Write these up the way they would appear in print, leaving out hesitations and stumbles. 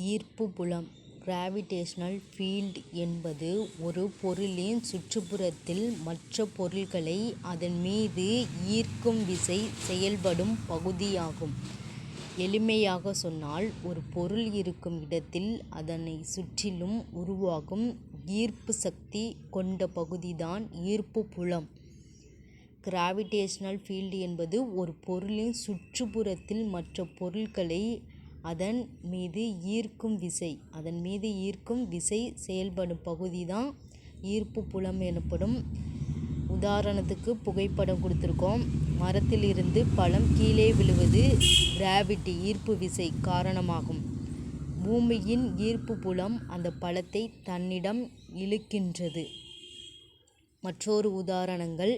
ஈர்ப்பு புலம் gravitational field என்பது ஒரு பொருளின் சுற்றுப்புறத்தில் மற்ற பொருள்களை அதன் மீது ஈர்க்கும் விசை செயல்படும் பகுதியாகும். எளிமையாக சொன்னால், ஒரு பொருள் இருக்கும் இடத்தில் அதனை சுற்றிலும் உருவாகும் ஈர்ப்பு சக்தி கொண்ட பகுதிதான் ஈர்ப்பு புலம். கிராவிடேஷனல் ஃபீல்ட் என்பது ஒரு பொருளின் சுற்றுப்புறத்தில் மற்ற பொருள்களை அதன் மீது ஈர்க்கும் விசை செயல்படும் பகுதிதான் ஈர்ப்பு புலம் எனப்படும். உதாரணத்துக்கு புகைப்படம் கொடுத்துருக்கோம். மரத்தில் இருந்து பழம் கீழே விழுவது கிராவிட்டி ஈர்ப்பு விசை காரணமாகும். பூமியின் ஈர்ப்பு புலம் அந்த பழத்தை தன்னிடம் இழுக்கின்றது. மற்றொரு உதாரணங்கள்: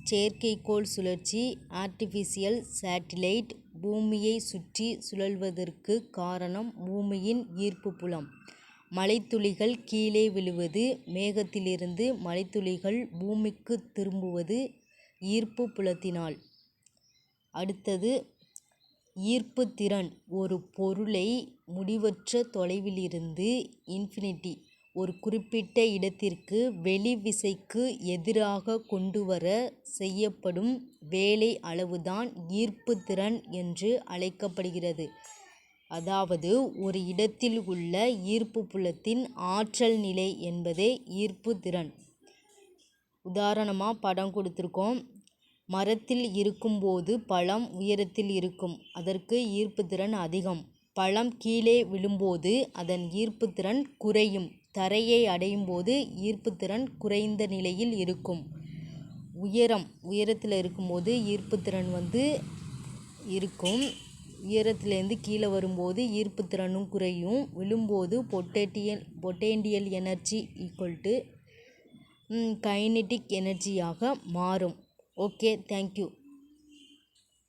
செயற்கைக்கோள் சுழற்சி, ஆர்டிபிஷியல் சேட்டிலைட் பூமியை சுற்றி சுழல்வதற்கு காரணம் பூமியின் ஈர்ப்பு புலம். மழைத்துளிகள் கீழே விழுவது, மேகத்திலிருந்து மழைத்துளிகள் பூமிக்கு திரும்புவது ஈர்ப்பு புலத்தினால். அடுத்தது ஈர்ப்பு திறன். ஒரு பொருளை முடிவற்ற தொலைவிலிருந்து இன்ஃபினிட்டி ஒரு குறிப்பிட்ட இடத்திற்கு வெளி விசைக்கு எதிராக கொண்டுவர செய்யப்படும் வேலை அளவுதான் ஈர்ப்பு திறன் என்று அழைக்கப்படுகிறது. அதாவது ஒரு இடத்தில் உள்ள ஈர்ப்பு புலத்தின் ஆற்றல் நிலை என்பதே ஈர்ப்பு திறன். உதாரணமாக படம் கொடுத்துருக்கோம். மரத்தில் இருக்கும்போது பழம் உயரத்தில் இருக்கும், அதற்கு ஈர்ப்பு திறன் அதிகம். பழம் கீழே விழும்போது அதன் ஈர்ப்பு திறன் குறையும். தரையை அடையும் போது ஈர்ப்பு திறன் குறைந்த நிலையில் இருக்கும். உயரத்தில் இருக்கும்போது ஈர்ப்பு திறன் இருக்கும். உயரத்திலேருந்து கீழே வரும்போது ஈர்ப்பு திறனும் குறையும். விழும்போது பொட்டேன்ஷியல் எனர்ஜி ஈக்குவல் டு கைனெட்டிக் எனர்ஜியாக மாறும். Okay, thank you.